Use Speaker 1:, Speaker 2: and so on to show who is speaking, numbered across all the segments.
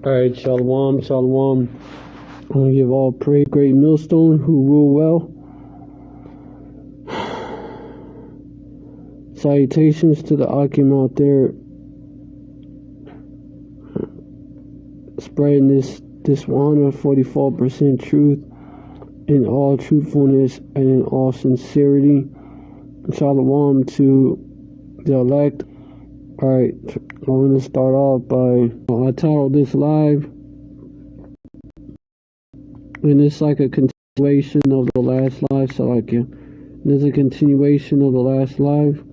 Speaker 1: Alright, Shalom, Shalom. I'm going to give all praise great millstone who rule well. Salutations to the Akim out there spreading this 144% truth in all truthfulness and in all sincerity. Shalom to the elect. Alright, I'm going to start off by, I titled this live, and it's like a continuation of the last live, so there's a continuation of the last live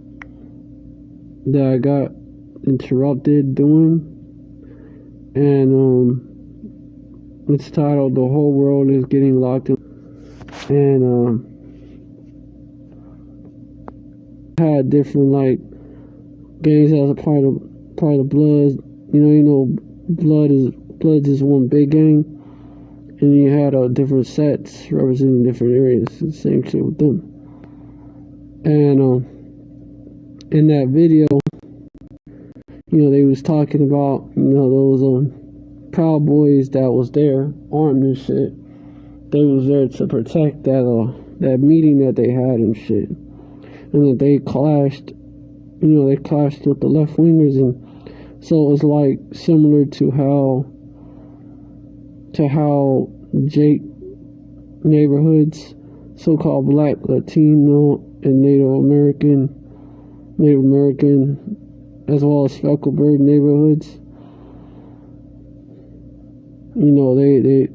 Speaker 1: that I got interrupted doing, and it's titled "The Whole World is Getting Locked In," and had different like gangs as a part of the Bloods. You know, Bloods is one big gang, and you had different sets representing different areas. The same shit with them. And in that video, they was talking about those Proud Boys that was there armed and shit. They was there to protect that meeting that they had and shit, and that they clashed. They clashed with the left wingers, and so it was like similar to how Jake neighborhoods, so-called Black, Latino, and Native American, as well as Specklebird neighborhoods. They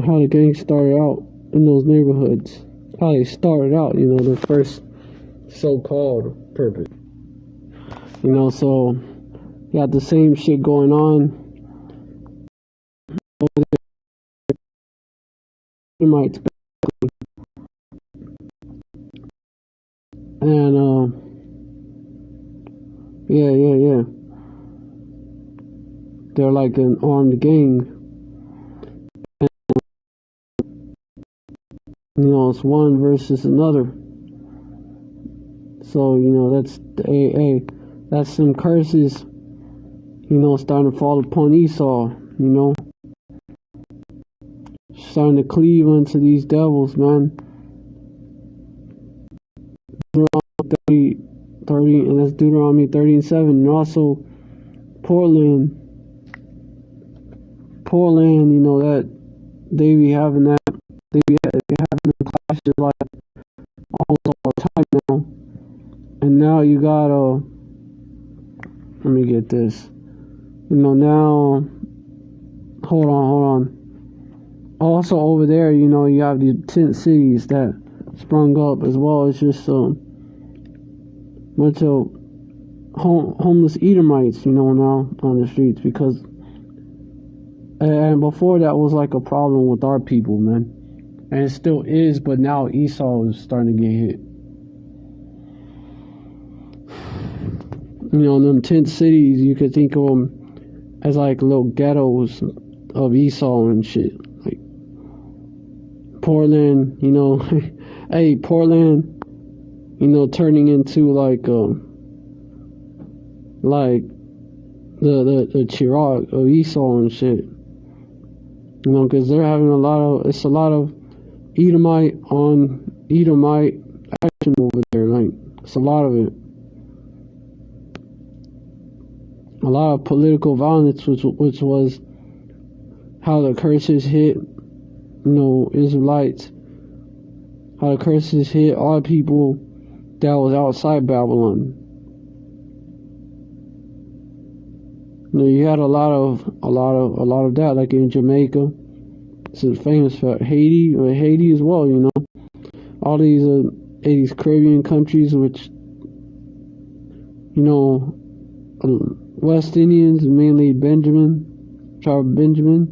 Speaker 1: how the gang started out in those neighborhoods. How they started out, the first so-called purpose. So you got the same shit going on over there. And yeah. They're like an armed gang. And, it's one versus another. So, that's the AA. That's some curses, starting to fall upon Esau, starting to cleave unto these devils, man. Deuteronomy 30, and that's Deuteronomy 30:7, and also Portland, that they be having that, they having clashes like almost all the time now. And now you got let me get this. Now hold on. Also over there, you have the tent cities that sprung up, as well as just a bunch of homeless Edomites, now on the streets, because and before that was like a problem with our people, man, and it still is, but now Esau is starting to get hit. Them tent cities, you could think of them as like little ghettos of Esau and shit. Like Portland, hey, Portland, turning into like the Chirac of Esau and shit. Because they're having a lot of Edomite on Edomite action over there. Like, it's a lot of it. A lot of political violence, which was how the curses hit, Israelites. How the curses hit all people that was outside Babylon. You had a lot of that, like in Jamaica. It's famous for Haiti as well. All these Caribbean countries, which West Indians, mainly tribe of Benjamin.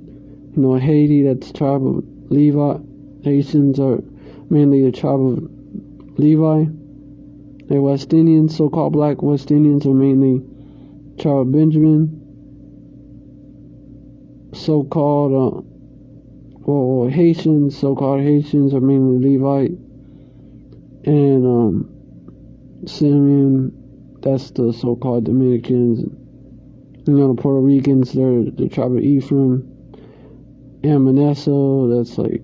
Speaker 1: Haiti, that's the tribe of Levi. Haitians are mainly the tribe of Levi. The West Indians, so-called Black West Indians, are mainly tribe of Benjamin. So-called Haitians are mainly Levite. And Simeon, that's the so-called Dominicans. You know, the Puerto Ricans, they're the tribe of Ephraim. And Manasseh, that's like,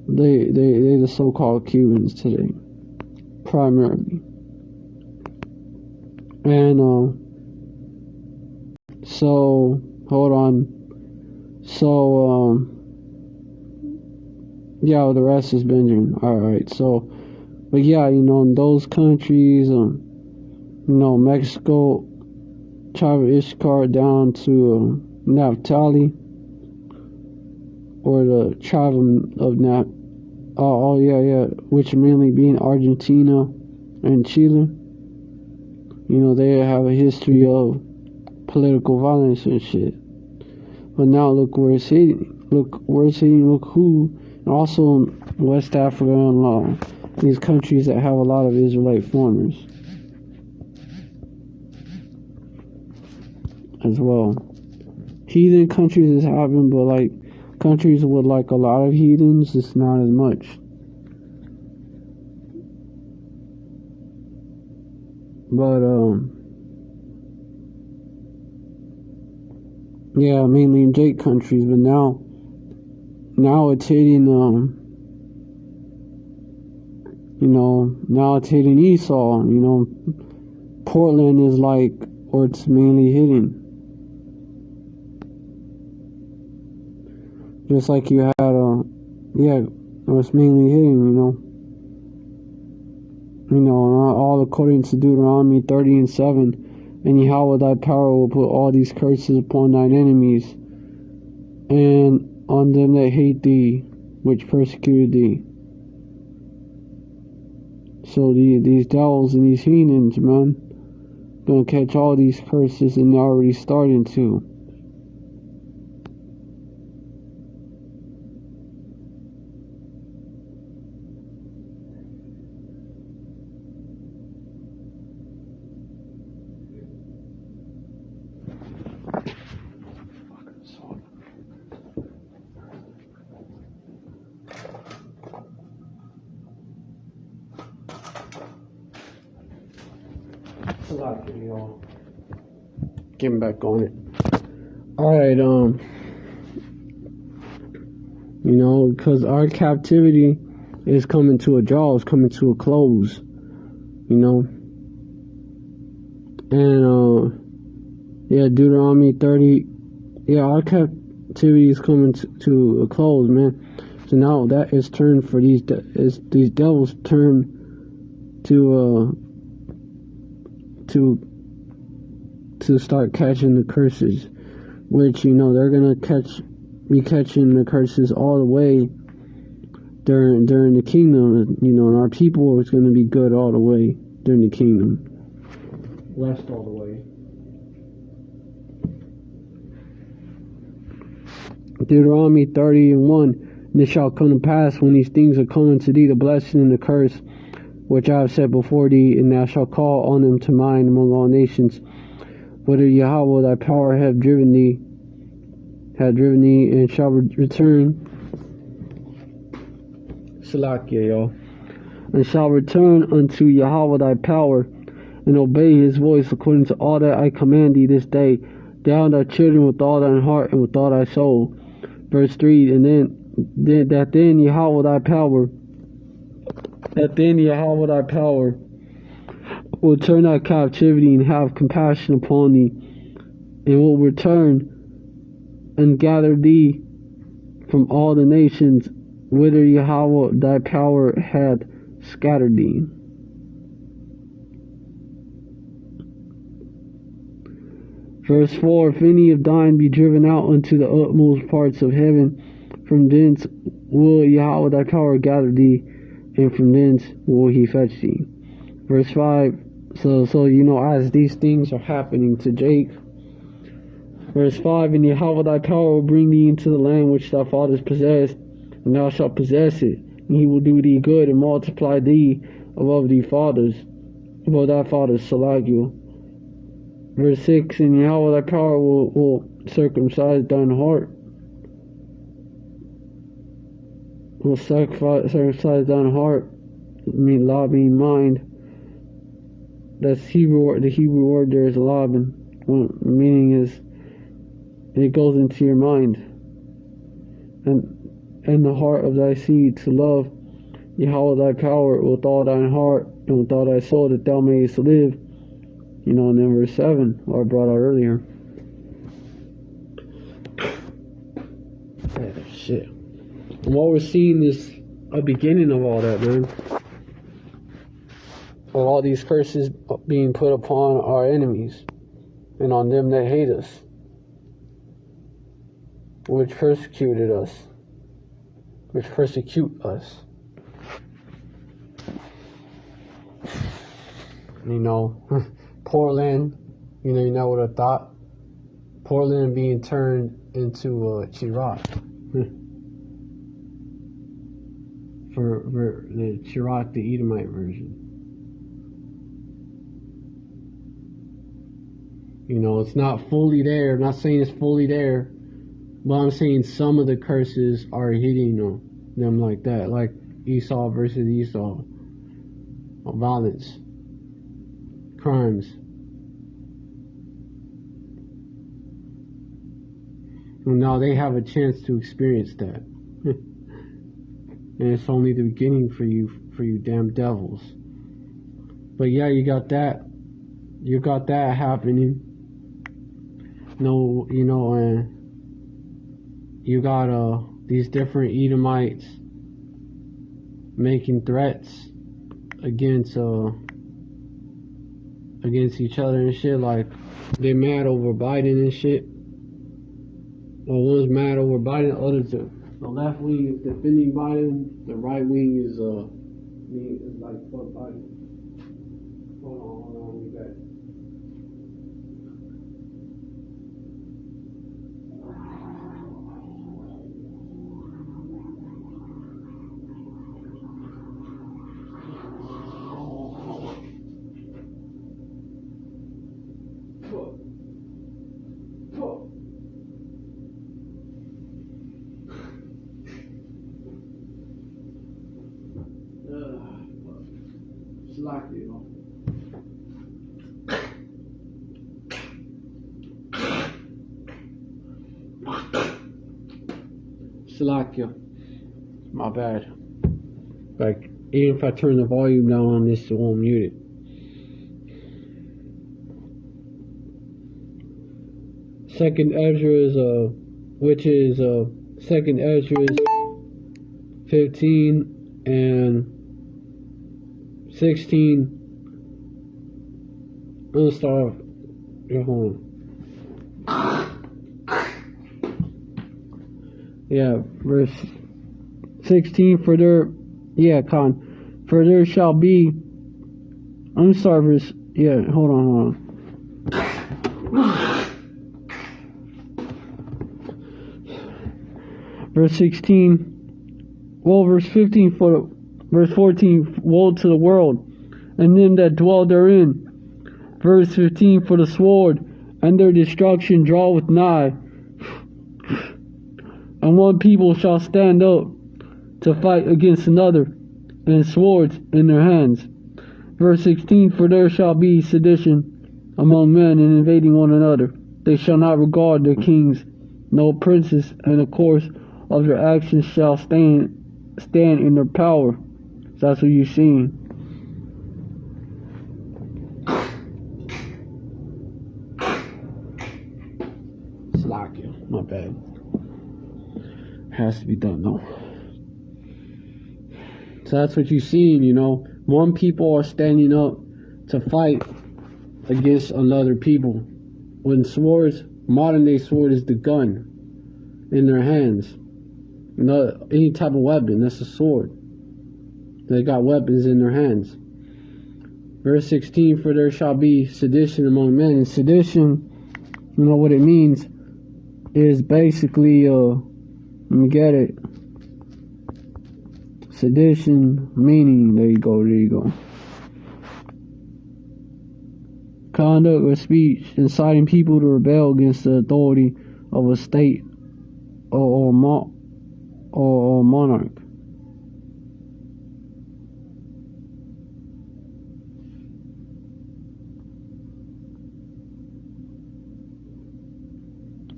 Speaker 1: they the so-called Cubans today, primarily. And, so, hold on. So, yeah, the rest is Benjamin. Alright, so, but yeah, you know, in those countries, you know, Mexico, tribe of Issachar down to Naphtali, or the tribe of which mainly being Argentina and Chile. You know, they have a history of political violence and shit. But now look where it's hitting. Look where it's hitting. Look who. And also West Africa and these countries that have a lot of Israelite foreigners as well. Heathen countries is happening, but like countries with like a lot of heathens, it's not as much. But yeah, mainly in Jake countries, but now it's hitting you know, now it's hitting Esau. You know, Portland is like, or it's mainly hitting. Just like you had it's mainly hitting, you know, all according to Deuteronomy 30:7, and Yahweh thy power will put all these curses upon thine enemies, and on them that hate thee, which persecuted thee. So these devils and these heathens, man, gonna catch all these curses, and they're already starting to. Getting back on it. Alright, you know, because our captivity is coming to a jaws, coming to a close, you know. And yeah, Deuteronomy 30, yeah, our captivity is coming to a close, man. So now that is turned for these devils turn to start catching the curses, which, you know, they're gonna be catching the curses all the way during the kingdom, you know, and our people is gonna be good all the way during the kingdom, blessed all the way. Deuteronomy 30:1, and it shall come to pass when these things are coming to thee, the blessing and the curse, which I have set before thee, and thou shalt call on them to mind among all nations, whether Yahweh thy power have driven thee, and shall return, Salakia, y'all, and shall return unto Yahweh thy power, and obey his voice according to all that I command thee this day, thou and thy children with all thine heart and with all thy soul. Verse 3, and then Yahweh thy power, will turn thy captivity and have compassion upon thee, and will return and gather thee from all the nations whither Yahweh thy power had scattered thee. Verse 4, if any of thine be driven out unto the utmost parts of heaven, from thence will Yahweh thy power gather thee, and from thence will he fetch thee. Verse 5, so you know, as these things are happening to Jake. Verse 5, and Yahweh thy power will bring thee into the land which thy fathers possessed, and thou shalt possess it, and he will do thee good and multiply thee above thy fathers, Salagia. Verse 6, and Yahweh thy power will circumcise thine heart, Laban mind. That's Hebrew. The Hebrew word there is Laban. Meaning is it goes into your mind and the heart of thy seed to love Yahweh thy power with all thine heart and with all thy soul, that thou mayest live. You know, and then verse 7, what I brought out earlier. Shit. And what we're seeing is a beginning of all that, man. Of all these curses being put upon our enemies and on them that hate us, which persecuted us, which persecute us. You know, Portland, you never would have thought. Portland being turned into Chirac. for the Chirac, the Edomite version. You know, it's not fully there. I'm not saying it's fully there, but I'm saying some of the curses are hitting them like that. Like Esau versus Esau. Violence. Crimes. And now they have a chance to experience that. And it's only the beginning for you damn devils. But yeah, you got that happening. No, and you got these different Edomites making threats against each other and shit. Like, they mad over Biden and shit. Well, one's mad over Biden, the other's the left wing is defending Biden, the right wing is like fuck Biden. Hold on, we back. Salakia. My bad. Like, even if I turn the volume down on this, it won't mute it. Second Ezra which is Second Ezra 15 and 16. I'm gonna start off. Hold on. Yeah, verse 16. For there shall be. I'm sorry, verse. Yeah, hold on. Verse 16. Well, verse 15. Verse 14. Woe to the world and them that dwell therein. Verse 15. For the sword and their destruction draweth nigh. And one people shall stand up to fight against another, and swords in their hands. Verse 16, for there shall be sedition among men and invading one another. They shall not regard their kings, no princes, and the course of their actions shall stand in their power. So that's what you're seeing. Slakia, my bad. Has to be done though. So that's what you're seeing, One people are standing up to fight against another people. When swords, modern day sword is the gun in their hands. Any type of weapon, that's a sword. They got weapons in their hands. Verse 16, for there shall be sedition among men. And sedition, what it means is basically, let me get it. Sedition, meaning, there you go. Conduct or speech inciting people to rebel against the authority of a state or monarch.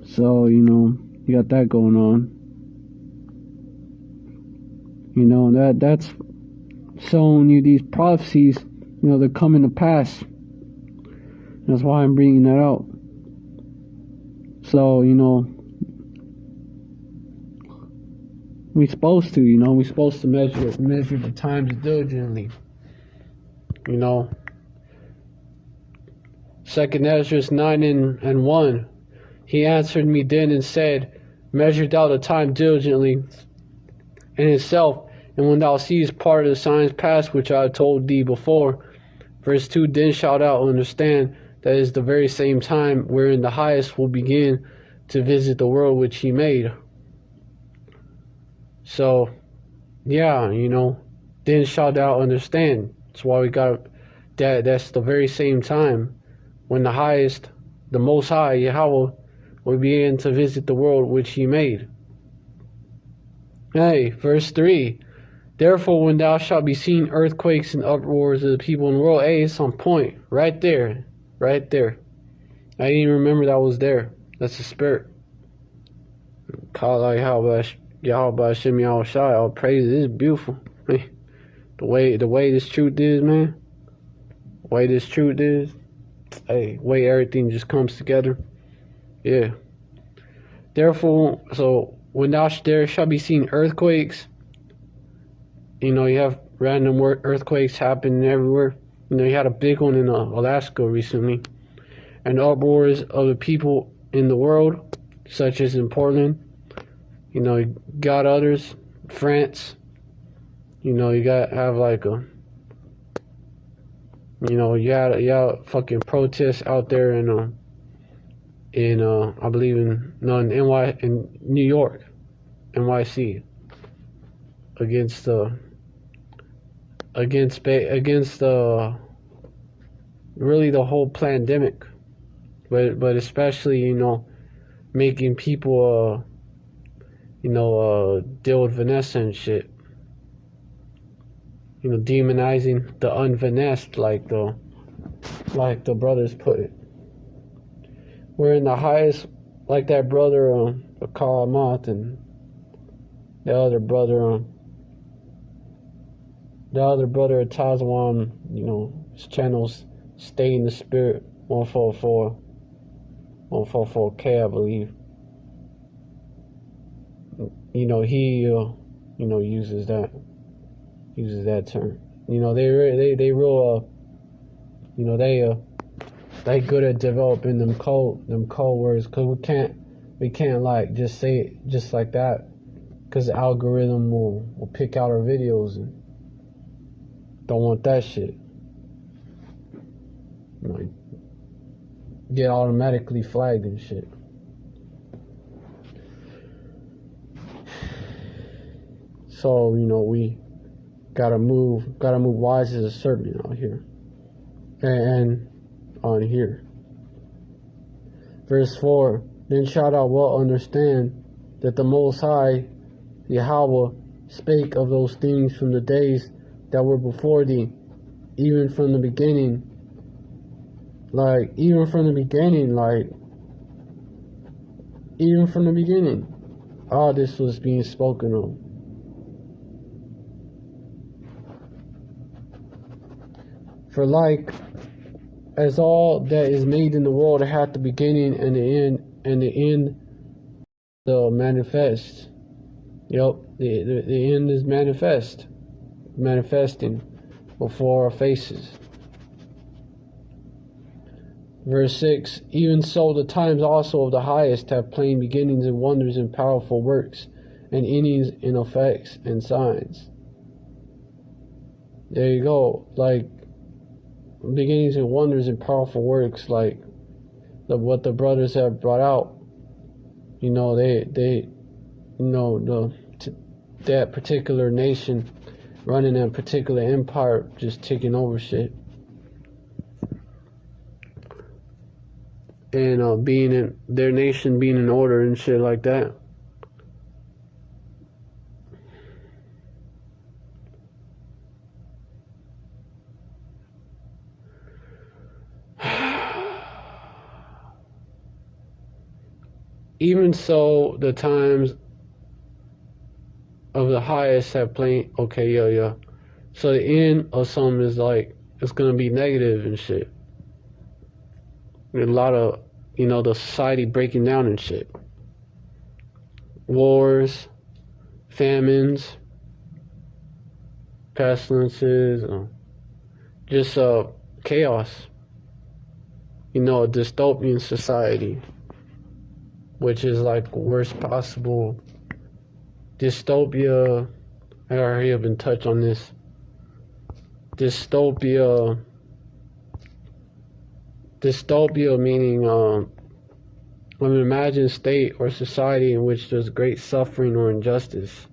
Speaker 1: So, you know, you got that going on. You know, that's showing you these prophecies, you know, they're coming to pass. That's why I'm bringing that out. So, you know, we're supposed to, you know, we're supposed to measure the times diligently. You know, 2nd Ezra 9 and 1. He answered me then and said, measure thou the time diligently in itself, and when thou seest part of the signs past which I have told thee before. Verse 2, then shalt thou understand that is the very same time wherein the highest will begin to visit the world which he made. So, yeah, you know, then shalt thou understand. That's why we got that's the very same time when the highest, the most high, Yahweh, will begin to visit the world which he made. Hey, verse 3. Therefore, when thou shalt be seeing earthquakes and uproars of the people in the world, hey, it's on point. Right there. Right there. I didn't even remember that was there. That's the spirit. Kala Yahweh Shem Yahushai. All praise. This is beautiful. Hey, the way this truth is, man. The way this truth is. Hey, way everything just comes together. Yeah. Therefore, so when there shall be seen earthquakes, you know, you have random earthquakes happening everywhere. You know, you had a big one in Alaska recently. And uproars of the people in the world, such as in Portland. You know, you got others, France. You know, you got have like a, you know, you had fucking protests out there in I believe in New York, NYC, against really the whole pandemic, but especially, you know, making people deal with Vanessa and shit. You know, demonizing the unvanessed, like the brothers put it. We're in the highest, like that brother Karl Moth and the other brother Tazwan, you know, his channels Stay in the Spirit 144K, I believe. You know, he uses that term. You know, they real you know, they good at developing them code words, because we can't like just say it just like that, because the algorithm will pick out our videos and don't want that shit. You know, get automatically flagged and shit. So, you know, we gotta move wise as a serpent out here and on here. Verse 4, then shalt thou well understand that the Most High, Yahweh, spake of those things from the days that were before thee, even from the beginning. Even from the beginning, all this was being spoken of. For like as all that is made in the world hath the beginning and the end the manifest. Yep, the end is manifesting before our faces. Verse 6, even so the times also of the highest have plain beginnings and wonders and powerful works, and endings and effects and signs. There you go. Like, beginnings and wonders and powerful works, like what the brothers have brought out. You know, they you know, that particular nation running that particular empire just taking over shit. And being in their nation being in order and shit like that. even so, the times of the highest have plain. Okay, yeah. So the end of something is like it's gonna be negative and shit. A lot of the society breaking down and shit. Wars, famines, pestilences, just chaos. A dystopian society, which is like worst possible dystopia. I already have been touched on this. Dystopia meaning an imagined state or society in which there's great suffering or injustice,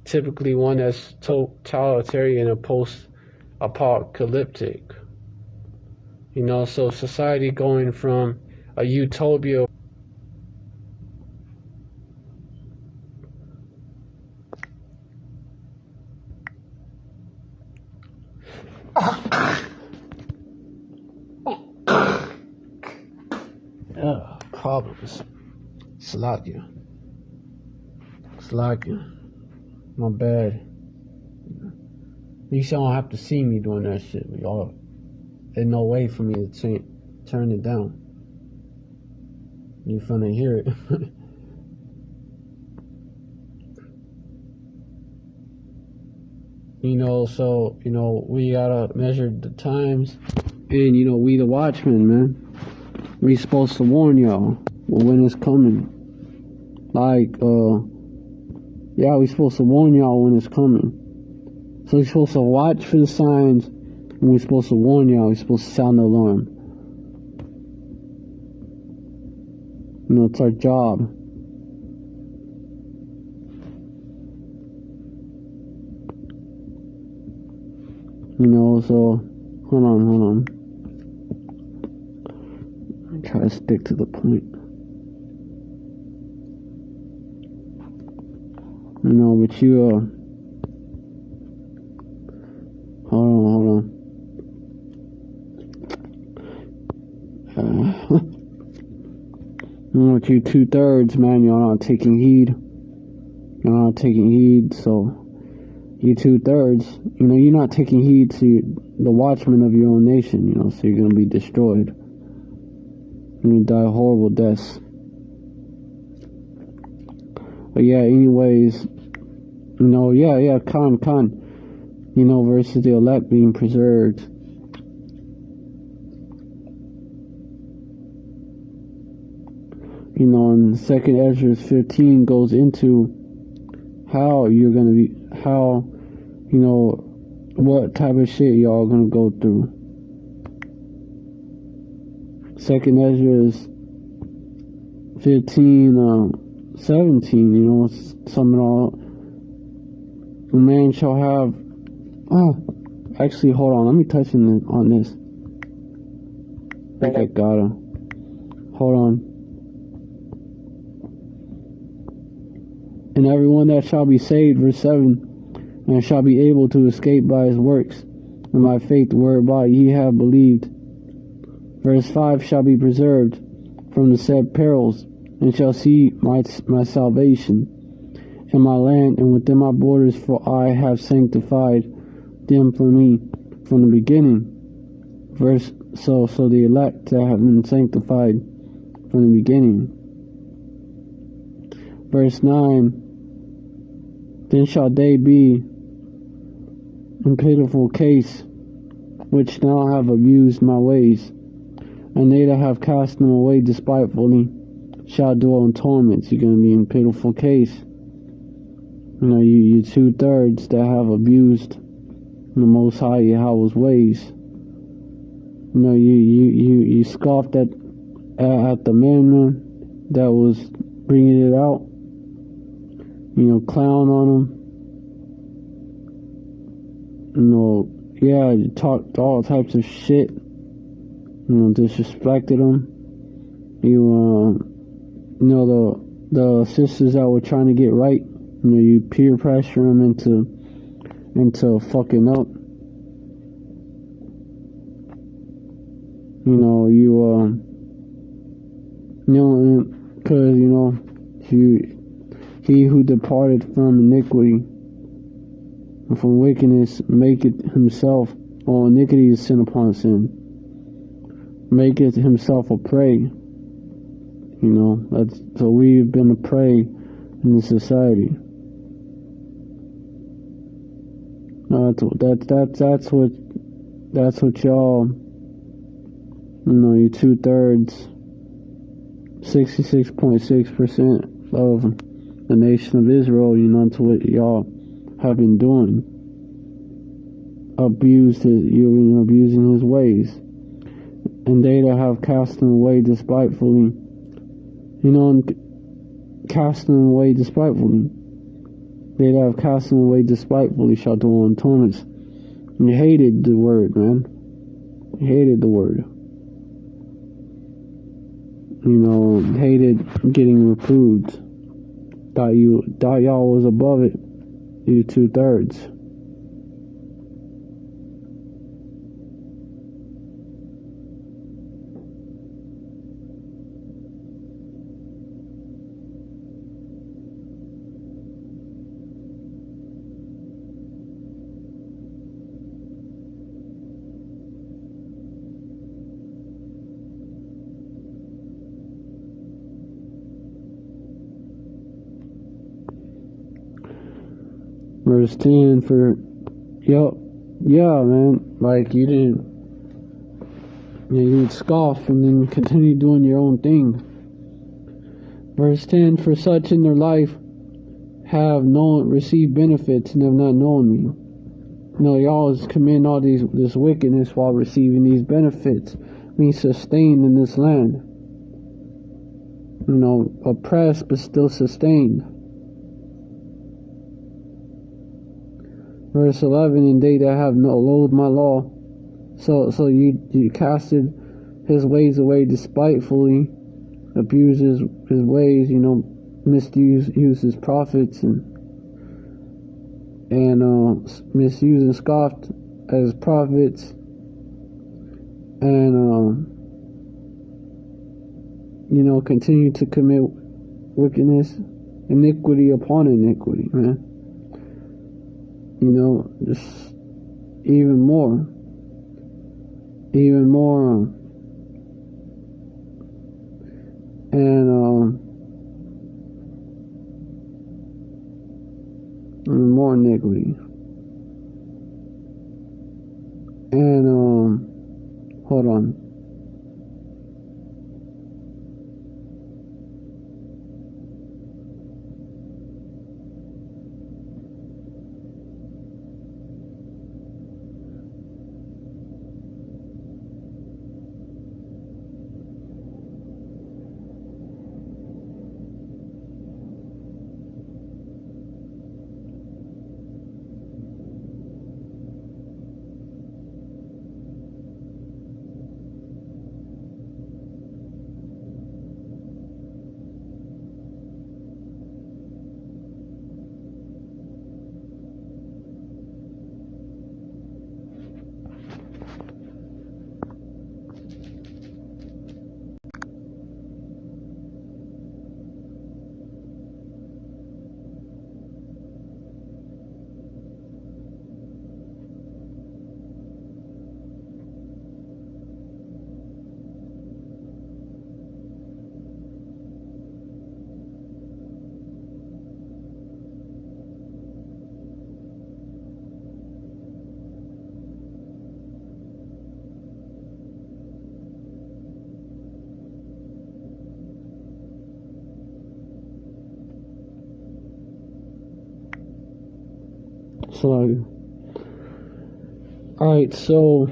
Speaker 1: typically one that's totalitarian or post-apocalyptic. So society going from a utopia problems. Slakia. My bad. At least y'all don't have to see me doing that shit. Y'all, there's no way for me to turn it down. You finna hear it. So, we gotta measure the times. And, we the watchmen, man. We supposed to warn y'all when it's coming. Like, we supposed to warn y'all when it's coming. So we're supposed to watch for the signs, and we're supposed to warn y'all. We're supposed to sound the alarm. It's our job. So hold on. I try to stick to the point. But you hold on. With you 2/3, man, you're not taking heed. So you 2/3, you're not taking heed to the watchmen of your own nation, so you're gonna be destroyed. You're gonna die horrible deaths. But yeah, anyways, Khan, versus the elect being preserved. And 2nd Ezra 15 goes into how you're gonna be, what type of shit y'all gonna go through. 2nd Ezra 15, 17, some and all. A man shall have. Actually, hold on. Let me touch on this. I think I gotta. Hold on. And everyone that shall be saved, verse 7, and shall be able to escape by his works, and by faith whereby ye have believed. Verse 5, shall be preserved from the said perils, and shall see my salvation in my land and within my borders, for I have sanctified them for me from the beginning. So the elect that have been sanctified from the beginning. Verse 9, then shall they be in pitiful case, which now have abused my ways, and they that have cast them away despitefully shall dwell in torments. You're going to be in pitiful case. You 2/3 that have abused the Most High Yahweh's ways. You scoffed at the man that was bringing it out. Clown on him. You talked all types of shit. Disrespected him. The sisters that were trying to get right. You peer pressure them into fucking up. because, you know, he who departed from iniquity and from wickedness maketh himself, or iniquity is sin upon sin, maketh himself a prey. You know, so we've been a prey in the society. That's what y'all, you know, you 2/3, 66.6% of the nation of Israel, you know, to what y'all have been doing. Abusing his ways. And they that have cast him away despitefully, you know, and cast him away despitefully. They that have cast him away despitefully shall dwell in torments. You hated the word, man. You hated the word. You know, hated getting reproved. Thought y'all was above it. You 2/3. Verse 10 for, yeah, man, like you didn't scoff and then continue doing your own thing. Verse 10, for such in their life have received benefits and have not known me. You know, y'all is committing all this wickedness while receiving these benefits, being sustained in this land. You know, oppressed but still sustained. Verse 11, and they that have no loathed my law. So you casted his ways away despitefully, abuses his ways, you know, uses prophets and misused and scoffed as prophets, and you know, continue to commit wickedness, iniquity upon iniquity, man. You know, just even more, and more iniquity, and hold on. So, alright, so,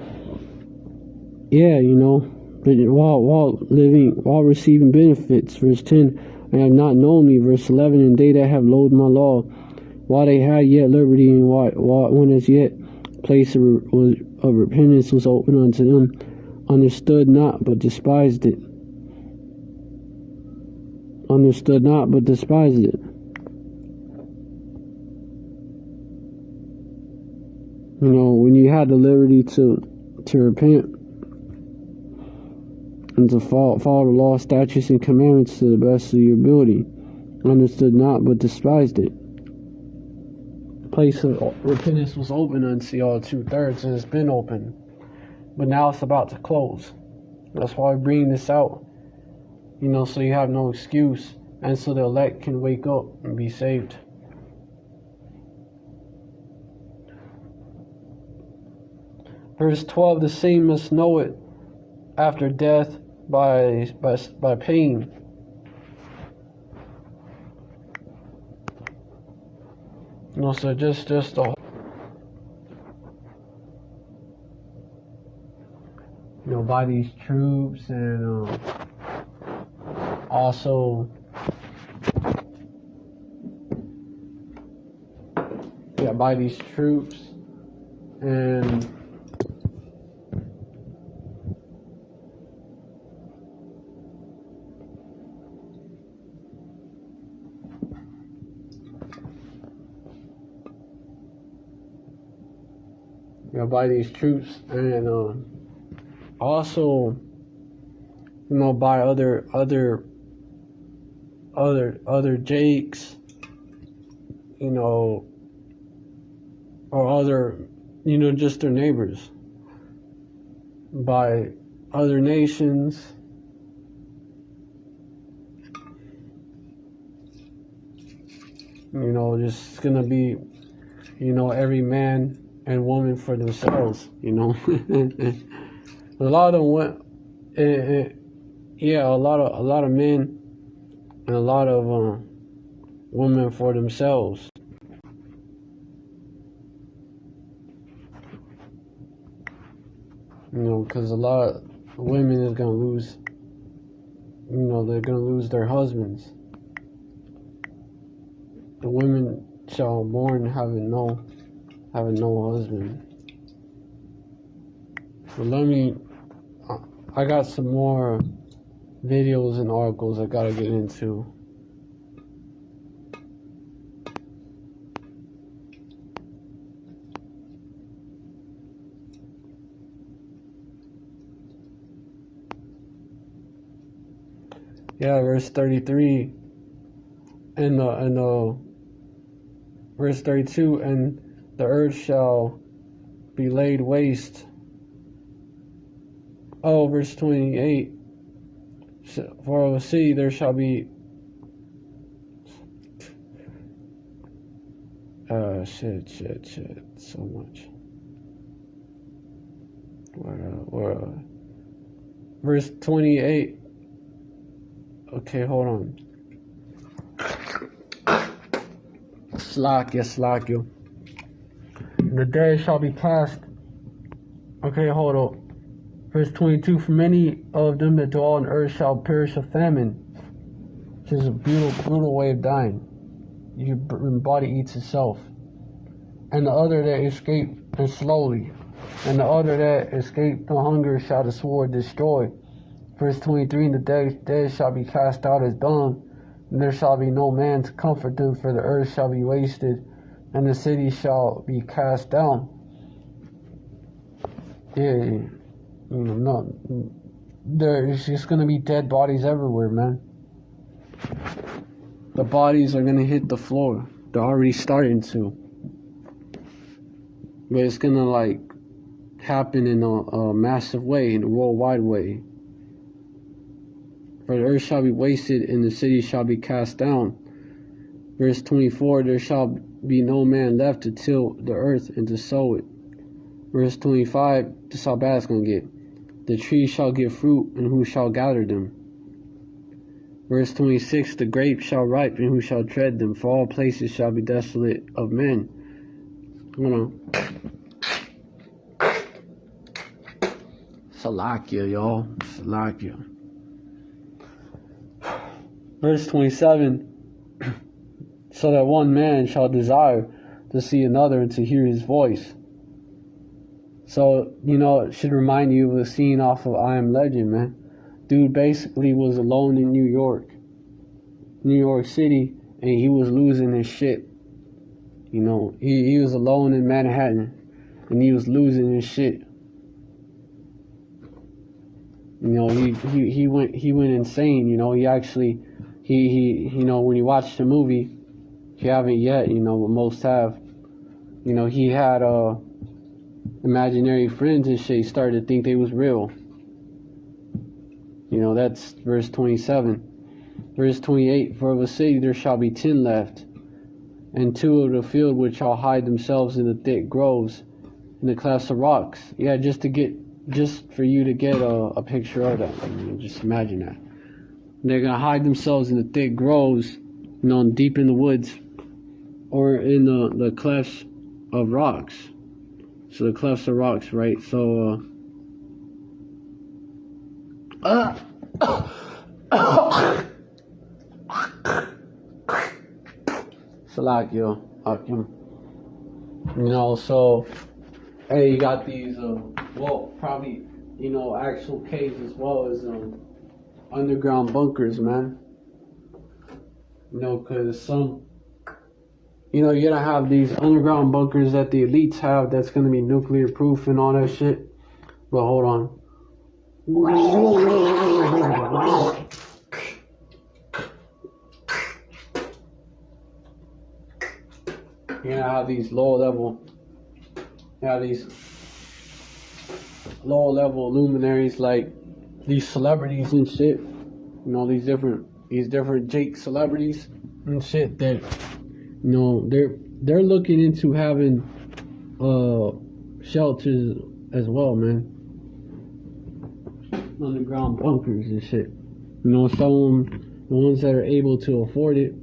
Speaker 1: yeah, you know, while receiving benefits, verse 10, and have not known me, verse 11, and they that have loathed my law, while they had yet liberty, and when as yet place of repentance was open unto them, understood not, but despised it. Understood not, but despised it. You know, when you had the liberty to repent and to follow the law, statutes, and commandments to the best of your ability. Understood not, but despised it. The place of repentance was open unto y'all 2/3, and it's been open. But now it's about to close. That's why we bring this out. So you have no excuse, and so the elect can wake up and be saved. Verse 12, the same must know it after death by pain. So just the by these troops, and also by these troops, and by these troops, and also by other Jakes, or other, just their neighbors, by other nations, just gonna be, every man and woman for themselves, a lot of them went, a lot of men and a lot of women for themselves. Because a lot of women is gonna lose, they're gonna lose their husbands. The women shall mourn having no husband. But I got some more videos and articles I gotta get into. Verse 33 and verse 32, and the earth shall be laid waste. Verse 28, for of a city there shall be so much. Verse 28. Okay, hold on. Slack you. The dead shall be cast. Okay, hold up. Verse 22, for many of them that dwell on earth shall perish of famine, which is a brutal way of dying. Your body eats itself. And the other that escape, and slowly, and the other that escape the hunger shall the sword destroy. Verse 23, and the dead shall be cast out as dung, and there shall be no man to comfort them, for the earth shall be wasted, and the city shall be cast down. There's just going to be dead bodies everywhere, man. The bodies are going to hit the floor. They're already starting to. But it's going to, happen in a massive way, in a worldwide way. For the earth shall be wasted, and the city shall be cast down. Verse 24, there shall be no man left to till the earth and to sow it. Verse 25, this is how bad it's going to get. The trees shall give fruit, and who shall gather them? Verse 26, the grapes shall ripen, and who shall tread them? For all places shall be desolate of men. Salakia, y'all. Salakia. Verse 27, so that one man shall desire to see another and to hear his voice. So, it should remind you of the scene off of I Am Legend, man. Dude basically was alone in New York City, and he was losing his shit. He was alone in Manhattan, and he was losing his shit. You know, he went insane. You know, he actually he you know, when you watch the movie, if you haven't yet, you know, but most have. You know, he had imaginary friends and shit. He started to think they was real. You know, that's verse 27. Verse 28, for of a city there shall be 10 left, and 2 of the field which shall hide themselves in the thick groves, in the clefts of rocks. Yeah, just for you to get a picture of that. I mean, just imagine that. They're gonna hide themselves in the thick groves, you know, deep in the woods, or in the clefts of rocks. So the clefts of rocks, right? So Salakio, you know, so hey, you got these well, probably, you know, actual caves as well as underground bunkers, man. You know, because some, you know, you're gonna have these underground bunkers that the elites have that's gonna be nuclear proof and all that shit. But hold on. You're gonna have these low level luminaries like these celebrities and shit. You know, these different Jake celebrities and shit that, you know, they're looking into having shelters as well, man. Underground bunkers and shit. You know, the ones that are able to afford it,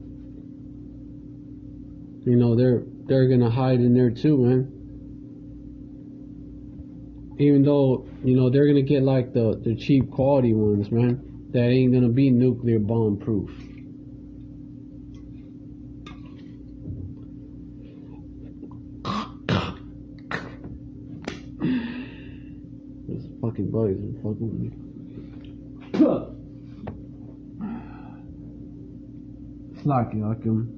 Speaker 1: you know, they're gonna hide in there too, man. Even though, you know, they're gonna get like the cheap quality ones, man, that ain't gonna be nuclear bomb proof. This fucking buddies are fucking with me. Slacky, like him.